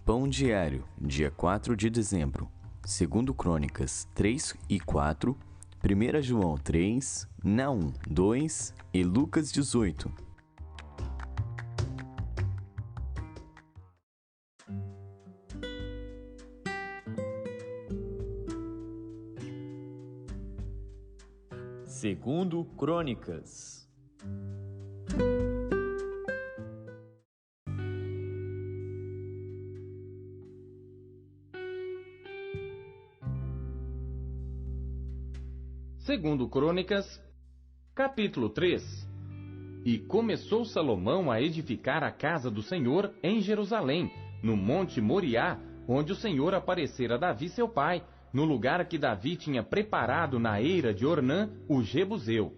Pão diário, dia 4 de dezembro. 2 Crônicas 3 e 4, 1 João 3, Naum 2 e Lucas 18. Segundo Crônicas. Segundo Crônicas, capítulo 3. E começou Salomão a edificar a casa do Senhor em Jerusalém, no monte Moriá, onde o Senhor aparecera a Davi seu pai, no lugar que Davi tinha preparado na eira de Ornã, o Jebuseu.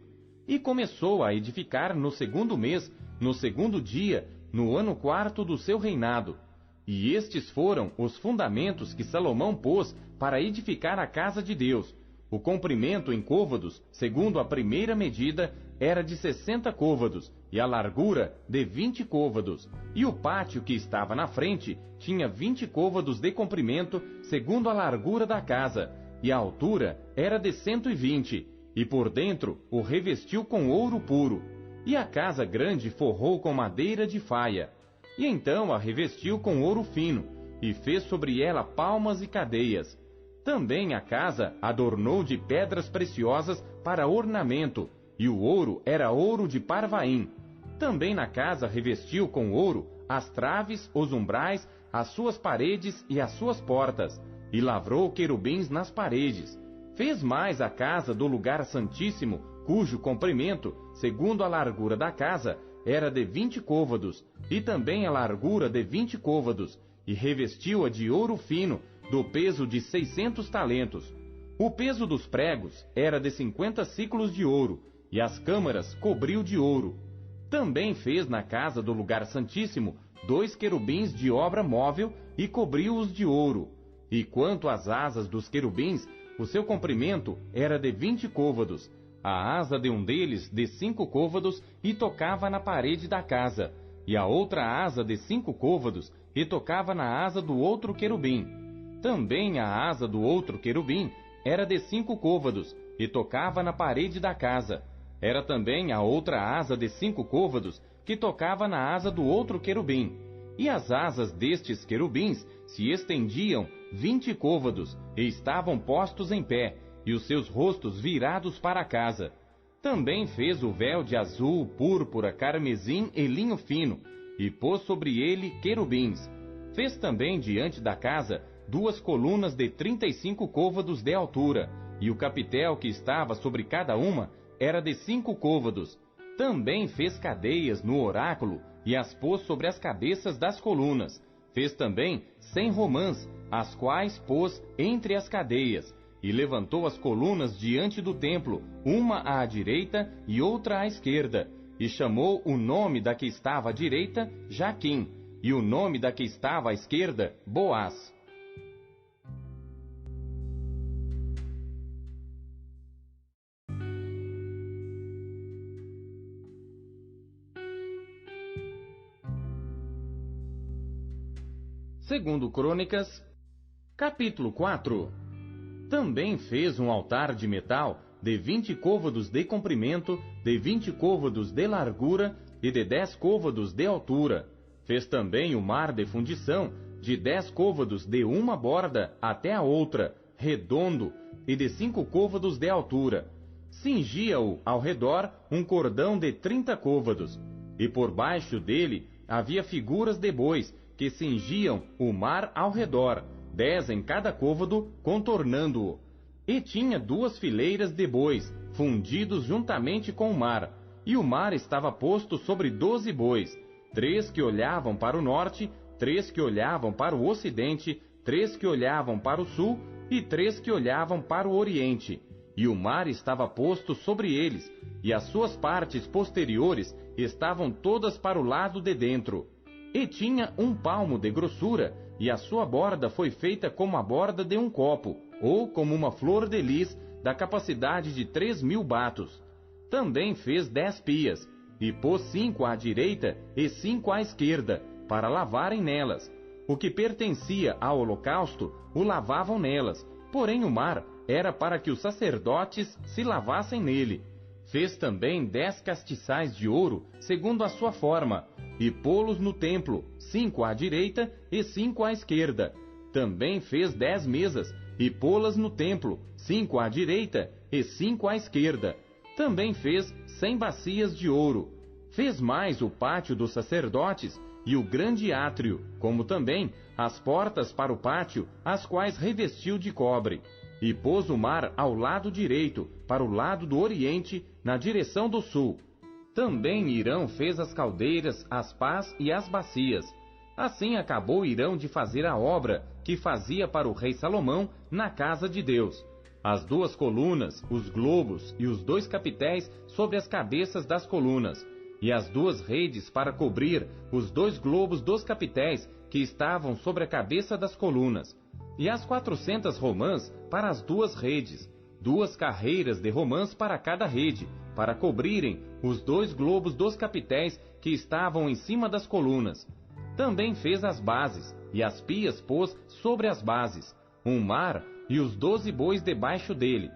E começou a edificar no segundo mês, no segundo dia, no ano quarto do seu reinado. E estes foram os fundamentos que Salomão pôs para edificar a casa de Deus. O comprimento em côvados, segundo a primeira medida, era de 60 côvados, e a largura de 20 côvados. E o pátio que estava na frente tinha 20 côvados de comprimento, segundo a largura da casa, e a altura era de 120, e por dentro o revestiu com ouro puro. E a casa grande forrou com madeira de faia. E então a revestiu com ouro fino, e fez sobre ela palmas e cadeias. Também a casa adornou de pedras preciosas para ornamento, e o ouro era ouro de Parvaim. Também na casa revestiu com ouro as traves, os umbrais, as suas paredes e as suas portas, e lavrou querubins nas paredes. Fez mais a casa do lugar santíssimo, cujo comprimento, segundo a largura da casa, era de 20 côvados, e também a largura de 20 côvados, e revestiu-a de ouro fino, do peso de 600 talentos. O peso dos pregos era de 50 siclos de ouro, e as câmaras cobriu de ouro. Também fez na casa do lugar santíssimo 2 querubins de obra móvel e cobriu-os de ouro. E quanto às asas dos querubins, o seu comprimento era de 20 côvados. A asa de um deles de 5 côvados e tocava na parede da casa, e a outra asa de 5 côvados e tocava na asa do outro querubim. Também a asa do outro querubim era de 5 côvados, e tocava na parede da casa. Era também a outra asa de 5 côvados, que tocava na asa do outro querubim. E as asas destes querubins se estendiam 20 côvados, e estavam postos em pé, e os seus rostos virados para a casa. Também fez o véu de azul, púrpura, carmesim e linho fino, e pôs sobre ele querubins. Fez também diante da casa 2 colunas de 35 côvados de altura, e o capitel que estava sobre cada uma era de 5 côvados. Também fez cadeias no oráculo, e as pôs sobre as cabeças das colunas. Fez também 100 romãs, as quais pôs entre as cadeias, e levantou as colunas diante do templo, uma à direita e outra à esquerda, e chamou o nome da que estava à direita, Jaquim, e o nome da que estava à esquerda, Boaz. Segundo Crônicas, capítulo 4. Também fez um altar de metal de 20 côvados de comprimento, de 20 côvados de largura e de 10 côvados de altura. Fez também o mar de fundição de 10 côvados de uma borda até a outra, redondo, e de 5 côvados de altura. Cingia-o ao redor um cordão de 30 côvados, e por baixo dele havia figuras de bois, que cingiam o mar ao redor, 10 em cada côvado, contornando-o. E tinha 2 fileiras de bois, fundidos juntamente com o mar, e o mar estava posto sobre 12 bois, 3 que olhavam para o norte, 3 que olhavam para o ocidente, 3 que olhavam para o sul, e 3 que olhavam para o oriente. E o mar estava posto sobre eles, e as suas partes posteriores estavam todas para o lado de dentro. E tinha 1 palmo de grossura, e a sua borda foi feita como a borda de um copo, ou como uma flor de lis, da capacidade de 3.000 batos. Também fez 10 pias, e pôs 5 à direita e 5 à esquerda, para lavarem nelas. o que pertencia ao holocausto, o lavavam nelas, porém o mar era para que os sacerdotes se lavassem nele. Fez também 10 castiçais de ouro, segundo a sua forma, e pô-los no templo, 5 à direita e 5 à esquerda. Também fez 10 mesas, e pô-las no templo, 5 à direita e 5 à esquerda. Também fez 100 bacias de ouro. Fez mais o pátio dos sacerdotes e o grande átrio, como também as portas para o pátio, as quais revestiu de cobre. E pôs o mar ao lado direito, para o lado do oriente, na direção do sul. Também Hirão fez as caldeiras, as pás e as bacias. Assim acabou Hirão de fazer a obra que fazia para o rei Salomão na casa de Deus. As 2 colunas, os globos e os 2 capitéis sobre as cabeças das colunas, e as 2 redes para cobrir os 2 globos dos capitéis que estavam sobre a cabeça das colunas, e as 400 romãs para as 2 redes, 2 carreiras de romãs para cada rede, para cobrirem os 2 globos dos capitéis que estavam em cima das colunas. Também fez as bases, e as pias pôs sobre as bases, um mar e os 12 bois debaixo dele.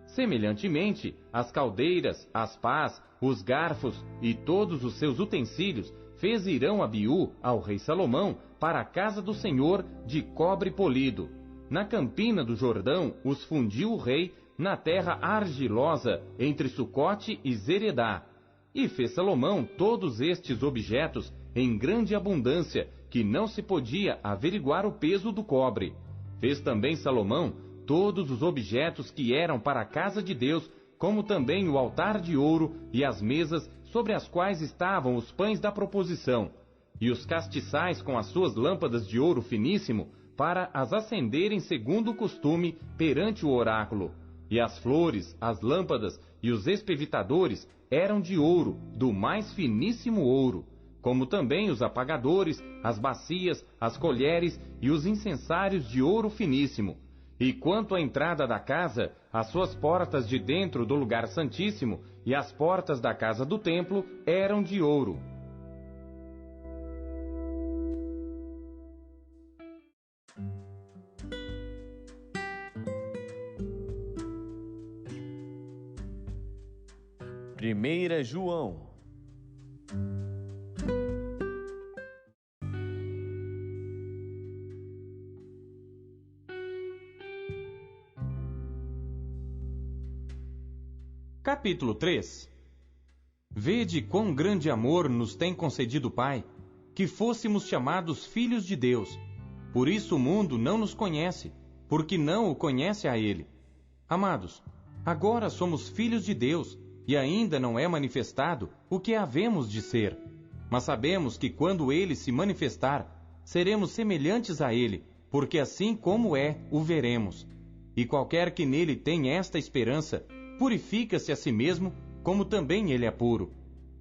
Semelhantemente, as caldeiras, as pás, os garfos e todos os seus utensílios fez Hirão Abiú ao rei Salomão para a casa do Senhor de cobre polido. Na campina do Jordão os fundiu o rei na terra argilosa entre Sucote e Zeredá. E fez Salomão todos estes objetos em grande abundância, que não se podia averiguar o peso do cobre. Fez também Salomão todos os objetos que eram para a casa de Deus, como também o altar de ouro e as mesas sobre as quais estavam os pães da proposição, e os castiçais com as suas lâmpadas de ouro finíssimo, para as acenderem segundo o costume perante o oráculo. E as flores, as lâmpadas e os espevitadores eram de ouro, do mais finíssimo ouro, como também os apagadores, as bacias, as colheres e os incensários de ouro finíssimo. E quanto à entrada da casa, as suas portas de dentro do lugar santíssimo e as portas da casa do templo eram de ouro. Primeira João. Capítulo 3. Vede quão grande amor nos tem concedido o Pai, que fôssemos chamados filhos de Deus. Por isso o mundo não nos conhece, porque não o conhece a Ele. Amados, agora somos filhos de Deus, e ainda não é manifestado o que havemos de ser. Mas sabemos que quando Ele se manifestar, seremos semelhantes a Ele, porque assim como é, o veremos. E qualquer que nele tem esta esperança, purifica-se a si mesmo, como também ele é puro.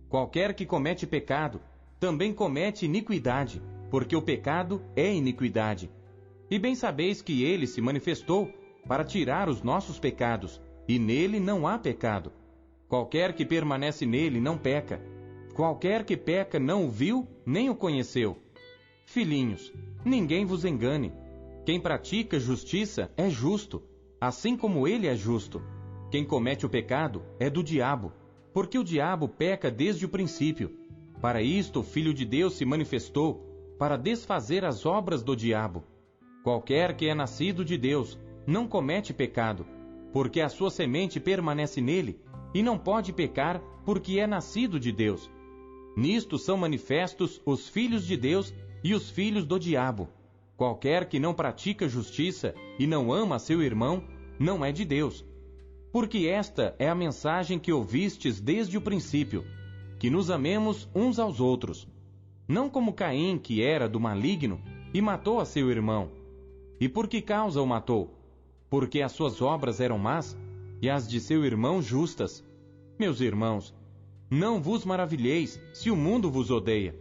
Qualquer que comete pecado, também comete iniquidade, porque o pecado é iniquidade. E bem sabeis que ele se manifestou para tirar os nossos pecados, e nele não há pecado. Qualquer que permanece nele não peca. Qualquer que peca não o viu, nem o conheceu. Filhinhos, ninguém vos engane. Quem pratica justiça é justo, assim como ele é justo. Quem comete o pecado é do diabo, porque o diabo peca desde o princípio. Para isto o Filho de Deus se manifestou, para desfazer as obras do diabo. Qualquer que é nascido de Deus não comete pecado, porque a sua semente permanece nele, e não pode pecar, porque é nascido de Deus. Nisto são manifestos os filhos de Deus e os filhos do diabo. Qualquer que não pratica justiça e não ama seu irmão, não é de Deus. Porque esta é a mensagem que ouvistes desde o princípio, que nos amemos uns aos outros. Não como Caim, que era do maligno, e matou a seu irmão. E por que causa o matou? Porque as suas obras eram más, e as de seu irmão justas. Meus irmãos, não vos maravilheis se o mundo vos odeia.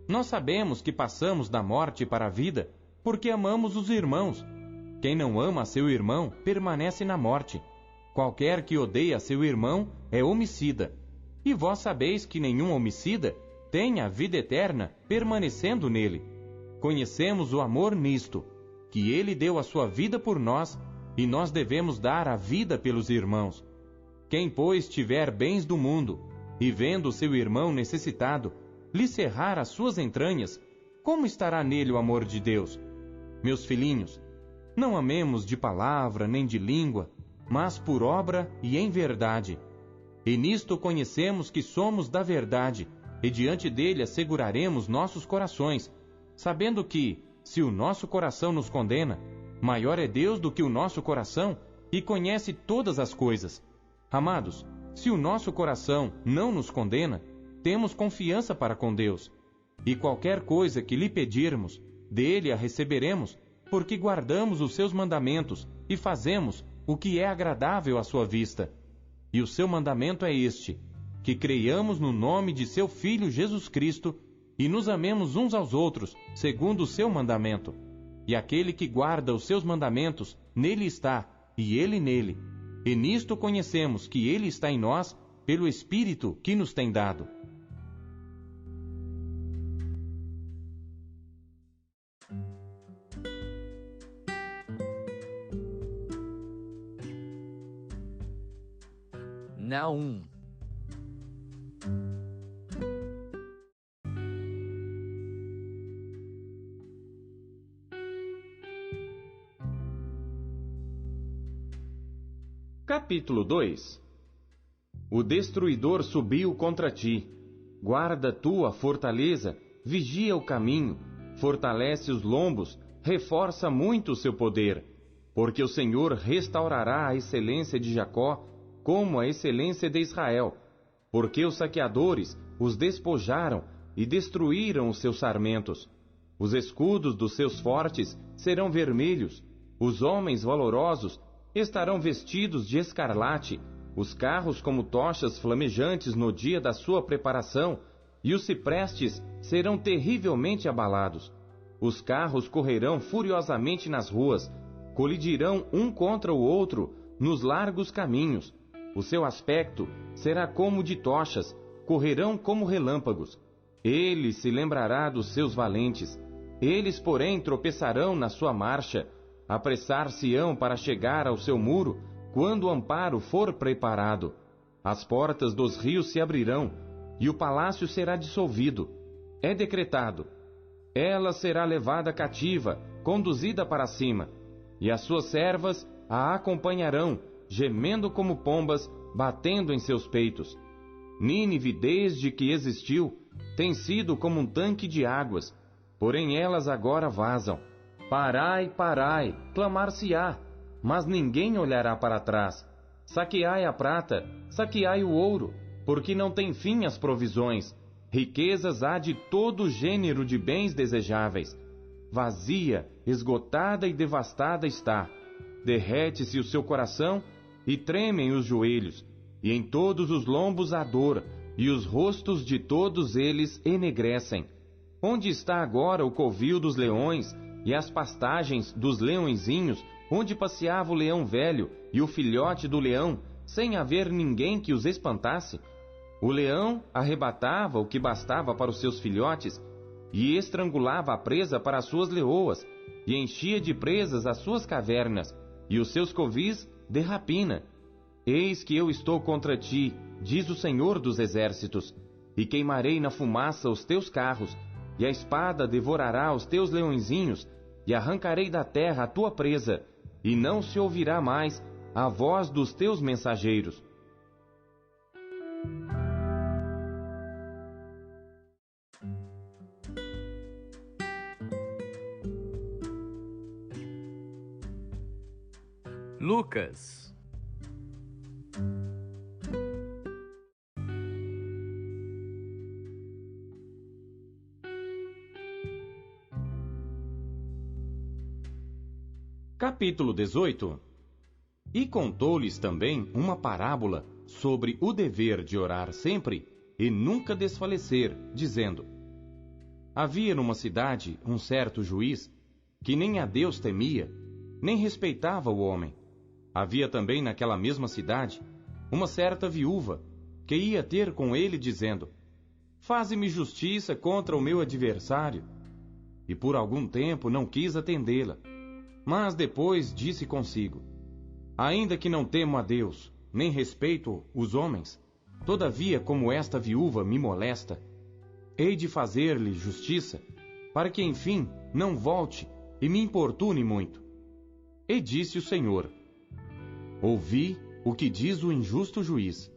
Nós sabemos que passamos da morte para a vida, porque amamos os irmãos. Quem não ama a seu irmão, permanece na morte. Qualquer que odeia seu irmão é homicida. E vós sabeis que nenhum homicida tem a vida eterna permanecendo nele. Conhecemos o amor nisto, que ele deu a sua vida por nós, e nós devemos dar a vida pelos irmãos. Quem, pois, tiver bens do mundo, e vendo seu irmão necessitado, lhe cerrar as suas entranhas, como estará nele o amor de Deus? Meus filhinhos, não amemos de palavra nem de língua, mas por obra e em verdade. E nisto conhecemos que somos da verdade, e diante dele asseguraremos nossos corações, sabendo que, se o nosso coração nos condena, maior é Deus do que o nosso coração, e conhece todas as coisas. Amados, se o nosso coração não nos condena, temos confiança para com Deus. E qualquer coisa que lhe pedirmos, dele a receberemos, porque guardamos os seus mandamentos e fazemos o que é agradável à sua vista. E o seu mandamento é este, que creiamos no nome de seu Filho Jesus Cristo e nos amemos uns aos outros, segundo o seu mandamento. E aquele que guarda os seus mandamentos, nele está, e ele nele. E nisto conhecemos que ele está em nós, pelo Espírito que nos tem dado. Naum. Capítulo 2. O destruidor subiu contra ti. Guarda tu a fortaleza, vigia o caminho, fortalece os lombos, reforça muito o seu poder, porque o Senhor restaurará a excelência de Jacó, como a excelência de Israel, porque os saqueadores os despojaram e destruíram os seus sarmentos. Os escudos dos seus fortes serão vermelhos, os homens valorosos estarão vestidos de escarlate, os carros como tochas flamejantes no dia da sua preparação, e os ciprestes serão terrivelmente abalados. Os carros correrão furiosamente nas ruas, colidirão um contra o outro nos largos caminhos. O seu aspecto será como de tochas, correrão como relâmpagos. Ele se lembrará dos seus valentes. Eles, porém, tropeçarão na sua marcha. Apressar-se-ão para chegar ao seu muro, quando o amparo for preparado. As portas dos rios se abrirão, e o palácio será dissolvido. É decretado. Ela será levada cativa, conduzida para cima, e as suas servas a acompanharão, gemendo como pombas, batendo em seus peitos. Nínive, desde que existiu, tem sido como um tanque de águas, porém elas agora vazam. Parai, parai, clamar-se-á, mas ninguém olhará para trás. Saqueai a prata, saqueai o ouro, porque não tem fim as provisões. Riquezas há de todo gênero de bens desejáveis. Vazia, esgotada e devastada está. Derrete-se o seu coração e tremem os joelhos, e em todos os lombos há dor, e os rostos de todos eles enegrecem. Onde está agora o covil dos leões e as pastagens dos leõezinhos, onde passeava o leão velho e o filhote do leão, sem haver ninguém que os espantasse? O leão arrebatava o que bastava para os seus filhotes, e estrangulava a presa para as suas leoas, e enchia de presas as suas cavernas, e os seus covis de rapina. Eis que eu estou contra ti, diz o Senhor dos Exércitos, e queimarei na fumaça os teus carros, e a espada devorará os teus leõezinhos, e arrancarei da terra a tua presa, e não se ouvirá mais a voz dos teus mensageiros. Lucas. Capítulo 18. E contou-lhes também uma parábola sobre o dever de orar sempre e nunca desfalecer, dizendo: Havia numa cidade um certo juiz, que nem a Deus temia, nem respeitava o homem. Havia também naquela mesma cidade uma certa viúva, que ia ter com ele, dizendo: Faze-me justiça contra o meu adversário. e por algum tempo não quis atendê-la. Mas depois disse consigo: ainda que não temo a Deus, nem respeito os homens, todavia, como esta viúva me molesta, hei de fazer-lhe justiça, para que, enfim, não volte e me importune muito. E disse o Senhor: ouvi o que diz o injusto juiz.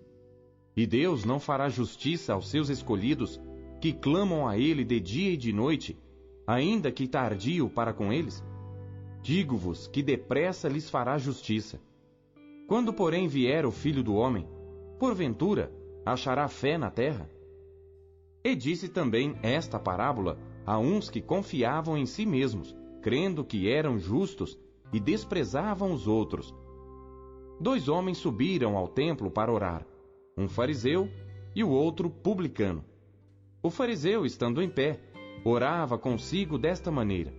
E Deus não fará justiça aos seus escolhidos, que clamam a Ele de dia e de noite, ainda que tardio para com eles? Digo-vos que depressa lhes fará justiça. Quando, porém, vier o Filho do Homem, porventura achará fé na terra? E disse também esta parábola a uns que confiavam em si mesmos, crendo que eram justos, e desprezavam os outros. 2 homens subiram ao templo para orar, um fariseu e o outro publicano. O fariseu, estando em pé, orava consigo desta maneira: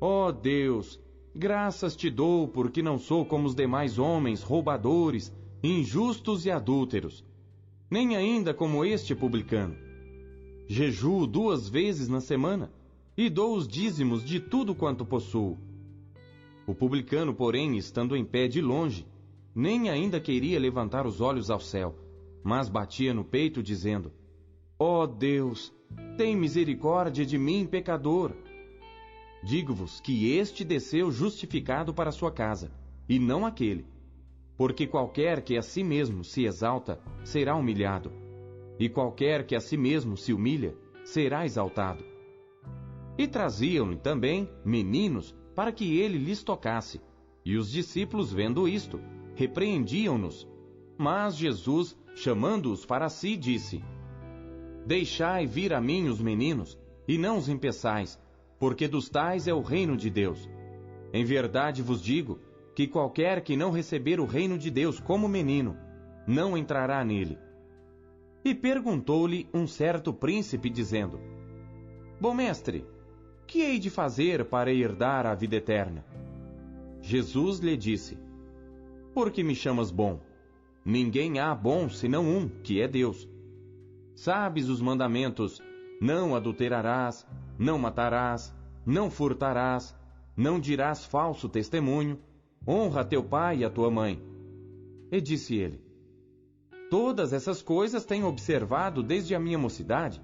ó Deus, graças te dou, porque não sou como os demais homens, roubadores, injustos e adúlteros, nem ainda como este publicano. Jejuo 2 vezes na semana, e dou os dízimos de tudo quanto possuo. O publicano, porém, estando em pé de longe, nem ainda queria levantar os olhos ao céu, mas batia no peito, dizendo: ó Deus, tem misericórdia de mim, pecador. Digo-vos que este desceu justificado para sua casa, e não aquele. Porque qualquer que a si mesmo se exalta, será humilhado, e qualquer que a si mesmo se humilha, será exaltado. E traziam-lhe também meninos, para que ele lhes tocasse. E os discípulos, vendo isto, repreendiam-nos. Mas Jesus, chamando-os para si, disse: deixai vir a mim os meninos, e não os impeçais, porque dos tais é o reino de Deus. Em verdade vos digo, que qualquer que não receber o reino de Deus como menino, não entrará nele. E perguntou-lhe um certo príncipe, dizendo: bom mestre, que hei de fazer para herdar a vida eterna? Jesus lhe disse: por que me chamas bom? Ninguém há bom senão um, que é Deus. Sabes os mandamentos: não adulterarás, não matarás, não furtarás, não dirás falso testemunho, honra teu pai e a tua mãe. E disse ele: todas essas coisas tenho observado desde a minha mocidade.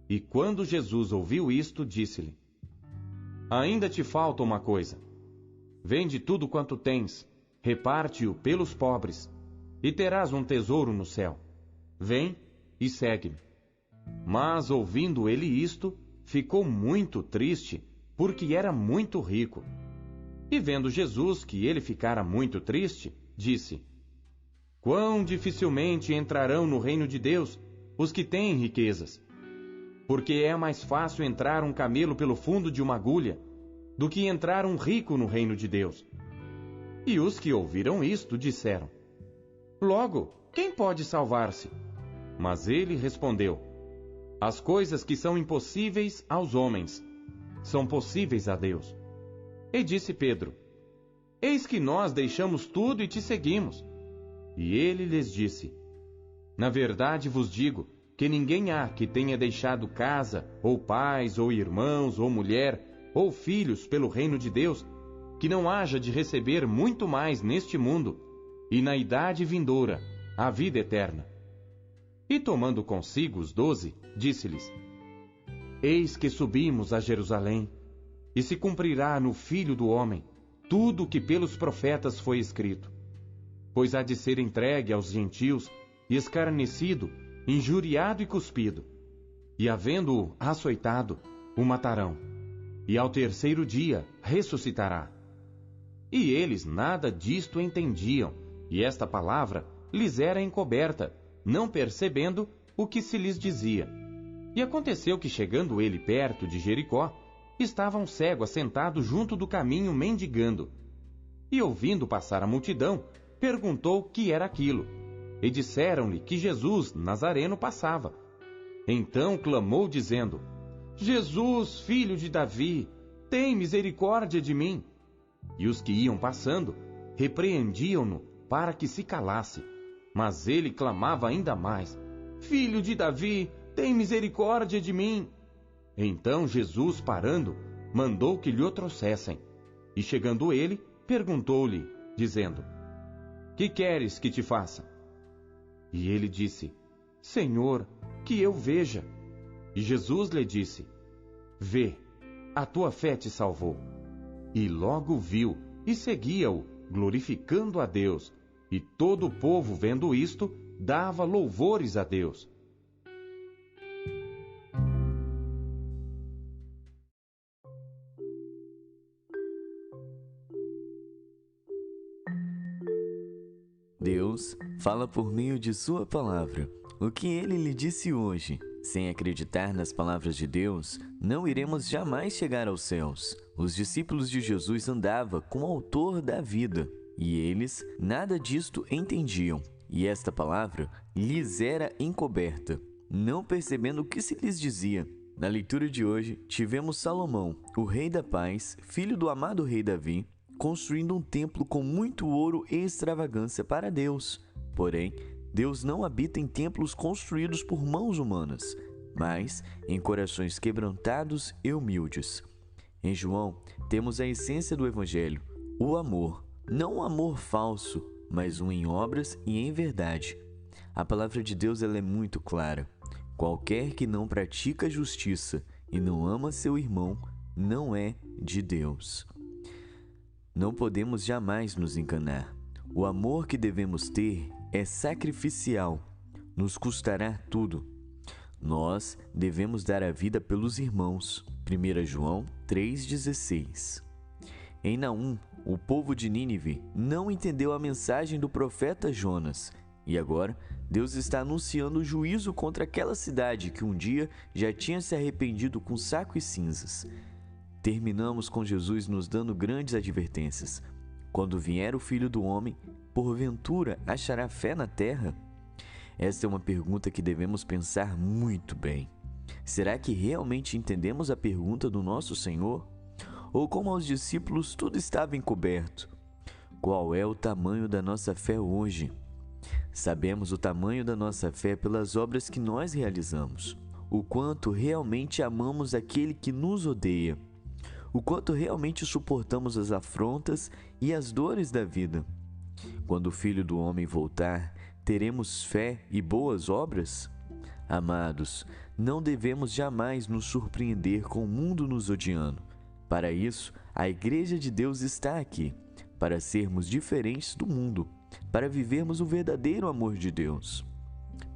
E quando Jesus ouviu isto, disse-lhe: ainda te falta uma coisa. Vende tudo quanto tens, reparte-o pelos pobres, e terás um tesouro no céu. Vem e segue-me. Mas, ouvindo ele isto, ficou muito triste, porque era muito rico. E vendo Jesus que ele ficara muito triste, disse: quão dificilmente entrarão no reino de Deus os que têm riquezas. Porque é mais fácil entrar um camelo pelo fundo de uma agulha, do que entrar um rico no reino de Deus. E os que ouviram isto disseram: logo, quem pode salvar-se? Mas ele respondeu: as coisas que são impossíveis aos homens, são possíveis a Deus. E disse Pedro: eis que nós deixamos tudo e te seguimos. E ele lhes disse: na verdade vos digo, que ninguém há que tenha deixado casa, ou pais, ou irmãos, ou mulher, ou filhos pelo reino de Deus, que não haja de receber muito mais neste mundo, e na idade vindoura, a vida eterna. E tomando consigo os 12, disse-lhes: eis que subimos a Jerusalém, e se cumprirá no Filho do Homem tudo o que pelos profetas foi escrito. Pois há de ser entregue aos gentios, e escarnecido, injuriado e cuspido. E havendo-o açoitado, o matarão. E ao 3º dia ressuscitará. E eles nada disto entendiam, e esta palavra lhes era encoberta, não percebendo o que se lhes dizia. E aconteceu que, chegando ele perto de Jericó, estava um cego assentado junto do caminho mendigando. E ouvindo passar a multidão, perguntou que era aquilo. E disseram-lhe que Jesus, Nazareno, passava. Então clamou, dizendo: Jesus, filho de Davi, tem misericórdia de mim. E os que iam passando repreendiam-no para que se calasse. Mas ele clamava ainda mais: Filho de Davi, tem misericórdia de mim. Então Jesus, parando, mandou que lhe o trouxessem. E chegando ele, perguntou-lhe, dizendo: Que queres que te faça? E ele disse: Senhor, que eu veja. E Jesus lhe disse: Vê, a tua fé te salvou. E logo viu e seguia-o, glorificando a Deus. E todo o povo, vendo isto, dava louvores a Deus. Deus fala por meio de sua palavra. O que ele lhe disse hoje? Sem acreditar nas palavras de Deus, não iremos jamais chegar aos céus. Os discípulos de Jesus andavam com o autor da vida, e eles nada disto entendiam. E esta palavra lhes era encoberta, não percebendo o que se lhes dizia. Na leitura de hoje, tivemos Salomão, o rei da paz, filho do amado rei Davi, construindo um templo com muito ouro e extravagância para Deus. Porém, Deus não habita em templos construídos por mãos humanas, mas em corações quebrantados e humildes. Em João, temos a essência do Evangelho, o amor. Não um amor falso, mas um em obras e em verdade. A palavra de Deus ela é muito clara. Qualquer que não pratica a justiça e não ama seu irmão, não é de Deus. Não podemos jamais nos enganar. O amor que devemos ter é sacrificial, nos custará tudo. Nós devemos dar a vida pelos irmãos. 1 João 3,16. Em Naum, o povo de Nínive não entendeu a mensagem do profeta Jonas. E agora, Deus está anunciando o juízo contra aquela cidade que um dia já tinha se arrependido com saco e cinzas. Terminamos com Jesus nos dando grandes advertências. Quando vier o Filho do Homem, porventura achará fé na terra? Esta é uma pergunta que devemos pensar muito bem. Será que realmente entendemos a pergunta do nosso Senhor? Ou como aos discípulos tudo estava encoberto? Qual é o tamanho da nossa fé hoje? Sabemos o tamanho da nossa fé pelas obras que nós realizamos. O quanto realmente amamos aquele que nos odeia. O quanto realmente suportamos as afrontas e as dores da vida. Quando o Filho do Homem voltar, teremos fé e boas obras? Amados, não devemos jamais nos surpreender com o mundo nos odiando. Para isso, a Igreja de Deus está aqui, para sermos diferentes do mundo, para vivermos o verdadeiro amor de Deus,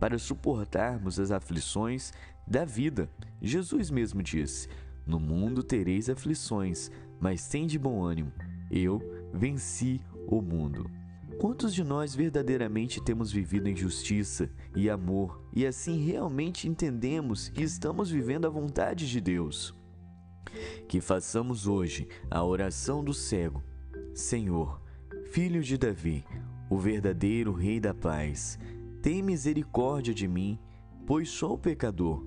para suportarmos as aflições da vida. Jesus mesmo disse: No mundo tereis aflições, mas tende bom ânimo. Eu venci o mundo. Quantos de nós verdadeiramente temos vivido em justiça e amor e assim realmente entendemos e estamos vivendo a vontade de Deus? Que façamos hoje a oração do cego: Senhor, Filho de Davi, o verdadeiro Rei da paz, tem misericórdia de mim, pois sou pecador.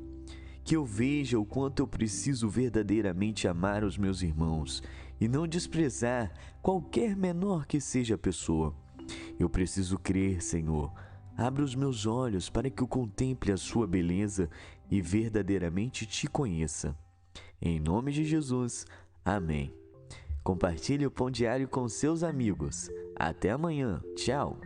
Que eu veja o quanto eu preciso verdadeiramente amar os meus irmãos e não desprezar qualquer menor que seja a pessoa. Eu preciso crer, Senhor. Abre os meus olhos para que eu contemple a sua beleza e verdadeiramente te conheça. Em nome de Jesus, amém. Compartilhe o Pão Diário com seus amigos. Até amanhã. Tchau.